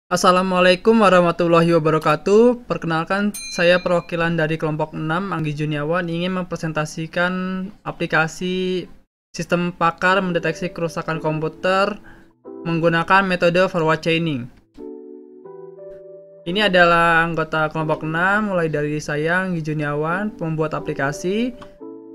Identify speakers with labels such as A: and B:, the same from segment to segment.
A: Assalamualaikum warahmatullahi wabarakatuh. Perkenalkan, saya perwakilan dari kelompok 6, Anggi Juniawan, ingin mempresentasikan aplikasi sistem pakar mendeteksi kerusakan komputer menggunakan metode forward chaining. Ini adalah anggota kelompok 6, mulai dari saya, Anggi Juniawan, pembuat aplikasi.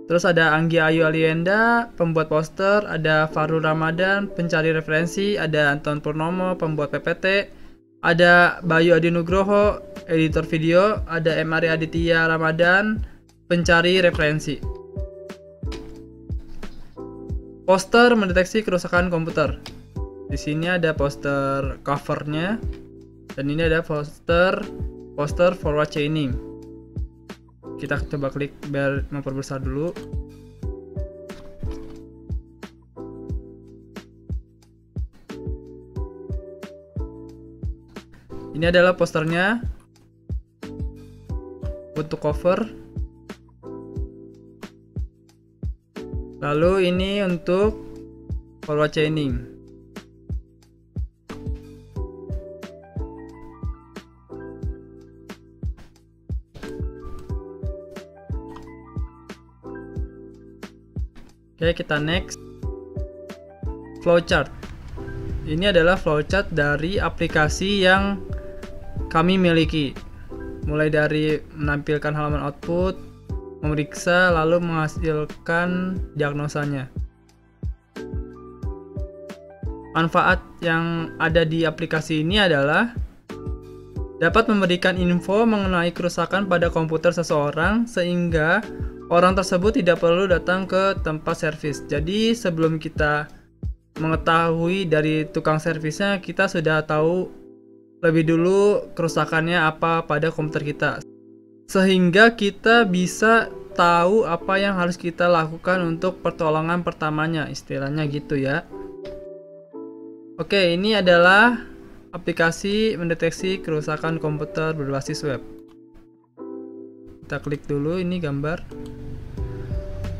A: Terus ada Anggi Ayu Alienda, pembuat poster, ada Farul Ramadan, pencari referensi, ada Anton Purnomo, pembuat PPT, ada Bayu Adi Nugroho, editor video, ada M. Ari Aditya Ramadan, pencari referensi. Poster mendeteksi kerusakan komputer. Di sini ada poster covernya, dan ini ada poster forward chaining. Kita coba klik biar memperbesar dulu. Ini adalah posternya untuk cover. Lalu ini untuk forward chaining. Oke, kita next. Flowchart. Ini adalah flowchart dari aplikasi yang kami miliki, mulai dari menampilkan halaman output, memeriksa, lalu menghasilkan diagnosanya. Manfaat yang ada di aplikasi ini adalah dapat memberikan info mengenai kerusakan pada komputer seseorang sehingga orang tersebut tidak perlu datang ke tempat servis. Jadi sebelum kita mengetahui dari tukang servisnya, kita sudah tahu lebih dulu kerusakannya apa pada komputer kita, sehingga kita bisa tahu apa yang harus kita lakukan untuk pertolongan pertamanya, istilahnya gitu ya. Oke, ini adalah aplikasi mendeteksi kerusakan komputer berbasis web. Kita klik dulu, ini gambar.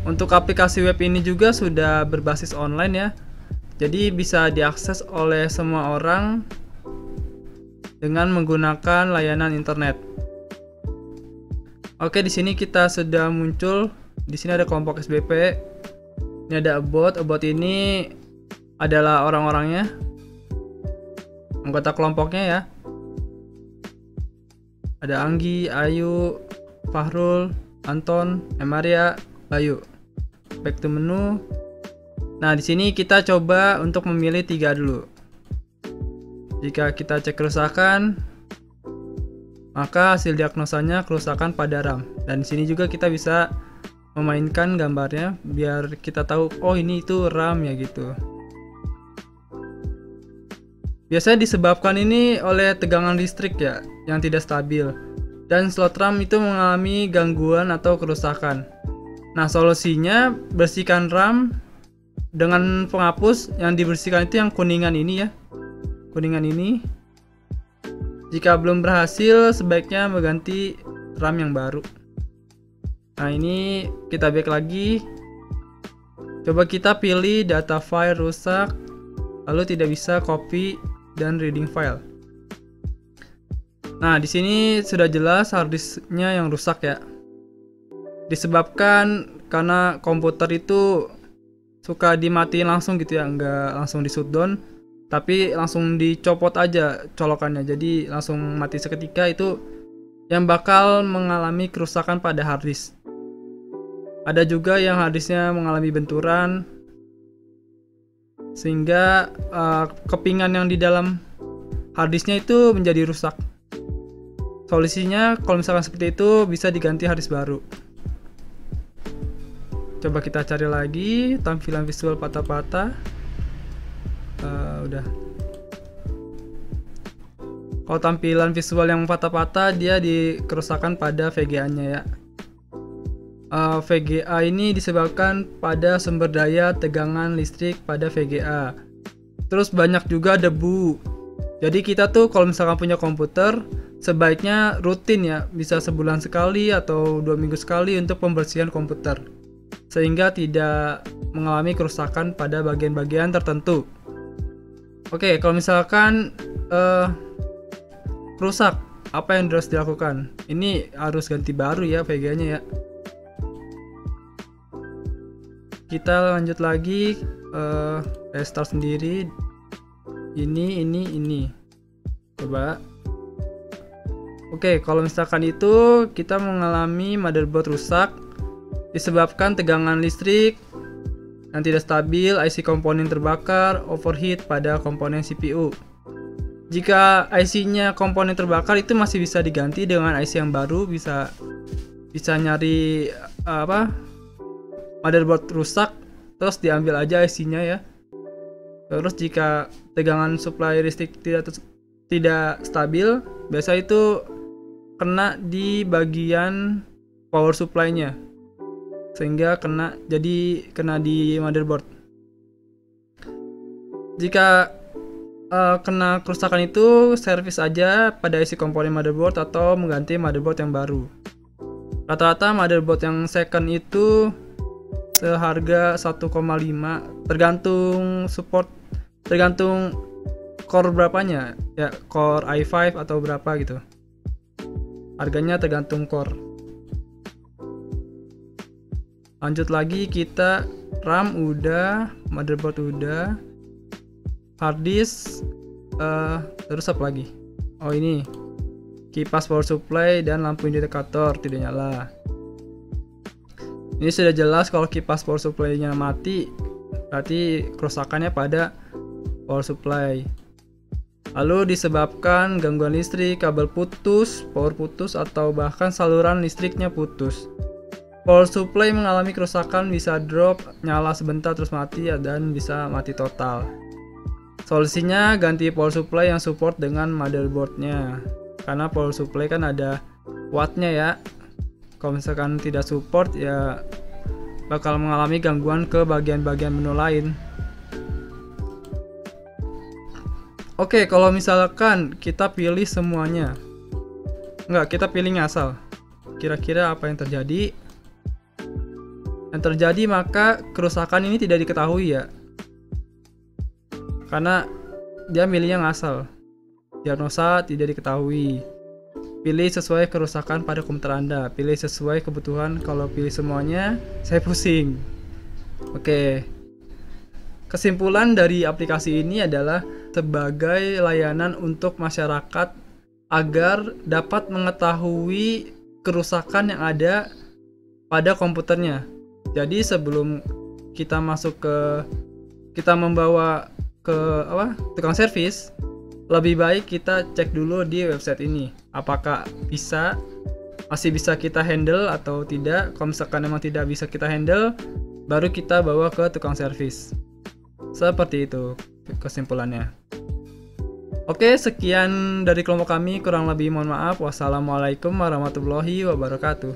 A: Untuk aplikasi web ini juga sudah berbasis online ya, jadi bisa diakses oleh semua orang dengan menggunakan layanan internet. Oke, di sini kita sudah muncul. Di sini ada kelompok SBP. Ini ada about. About ini adalah orang-orangnya, anggota kelompoknya ya. Ada Anggi, Ayu, Fahrul, Anton, Emaria, Bayu. Back to menu. Nah, di sini kita coba untuk memilih 3 dulu. Jika kita cek kerusakan, maka hasil diagnosanya kerusakan pada RAM. Dan di sini juga kita bisa memainkan gambarnya biar kita tahu, oh ini itu RAM ya gitu. Biasanya disebabkan ini oleh tegangan listrik ya yang tidak stabil, dan slot RAM itu mengalami gangguan atau kerusakan. Nah, solusinya bersihkan RAM dengan penghapus. Yang dibersihkan itu yang kuningan ini ya. Kuningan ini. Jika belum berhasil, sebaiknya mengganti RAM yang baru. Nah, ini kita back lagi. Coba kita pilih data file rusak, lalu tidak bisa copy dan reading file. Nah, di sini sudah jelas harddisknya yang rusak ya. Disebabkan karena komputer itu suka dimatiin langsung gitu ya, nggak langsung di shutdown, tapi langsung dicopot aja colokannya, jadi langsung mati seketika. Itu yang bakal mengalami kerusakan pada harddisk. Ada juga yang harddisknya mengalami benturan sehingga kepingan yang di dalam harddisknya itu menjadi rusak. Solusinya kalau misalkan seperti itu, bisa diganti harddisk baru. Coba kita cari lagi tampilan visual patah-patah. Udah. Kalau tampilan visual yang patah-patah, dia dikerusakan pada VGA-nya ya. VGA ini disebabkan pada sumber daya tegangan listrik pada VGA. Terus banyak juga debu. Jadi kita tuh kalau misalkan punya komputer, sebaiknya rutin ya, bisa sebulan sekali atau 2 minggu sekali untuk pembersihan komputer, sehingga tidak mengalami kerusakan pada bagian-bagian tertentu. Oke, kalau misalkan rusak, apa yang harus dilakukan? Ini harus ganti baru ya VGA-nya ya. Kita lanjut lagi, restart sendiri. Ini. Coba. Oke, kalau misalkan itu kita mengalami motherboard rusak disebabkan tegangan listrik yang tidak stabil, IC komponen terbakar, overheat pada komponen CPU. Jika IC-nya komponen terbakar itu masih bisa diganti dengan IC yang baru, bisa nyari motherboard rusak terus diambil aja IC-nya ya. Terus jika tegangan supply listrik tidak stabil, biasa itu kena di bagian power supply-nya, sehingga kena di motherboard. Jika kena kerusakan itu, servis aja pada isi komponen motherboard atau mengganti motherboard yang baru. Rata-rata motherboard yang second itu seharga 1,5, tergantung core berapanya ya, core i5 atau berapa gitu. Harganya tergantung core. Lanjut lagi, kita RAM udah, motherboard udah, hard disk, terus apa lagi? Oh ini, kipas power supply dan lampu indikator tidak nyala. Ini sudah jelas kalau kipas power supply-nya mati, berarti kerusakannya pada power supply. Lalu disebabkan gangguan listrik, kabel putus, power putus, atau bahkan saluran listriknya putus. Power supply mengalami kerusakan, bisa drop, nyala sebentar terus mati, dan bisa mati total. Solusinya ganti power supply yang support dengan motherboardnya, karena power supply kan ada wattnya ya. Kalau misalkan tidak support ya bakal mengalami gangguan ke bagian-bagian menu lain. Oke, kalau misalkan kita pilih semuanya, kita pilih ngasal, kira-kira apa yang terjadi? Yang terjadi maka kerusakan ini tidak diketahui ya, karena dia milihnya ngasal. Diagnosa tidak diketahui. Pilih sesuai kerusakan pada komputer Anda, pilih sesuai kebutuhan. Kalau pilih semuanya, saya pusing. Oke. Kesimpulan dari aplikasi ini adalah sebagai layanan untuk masyarakat agar dapat mengetahui kerusakan yang ada pada komputernya. Jadi sebelum kita membawa ke tukang servis, lebih baik kita cek dulu di website ini apakah masih bisa kita handle atau tidak. Kalau misalkan memang tidak bisa kita handle, baru kita bawa ke tukang servis. Seperti itu kesimpulannya. Oke, sekian dari kelompok kami, kurang lebih mohon maaf. Wassalamualaikum warahmatullahi wabarakatuh.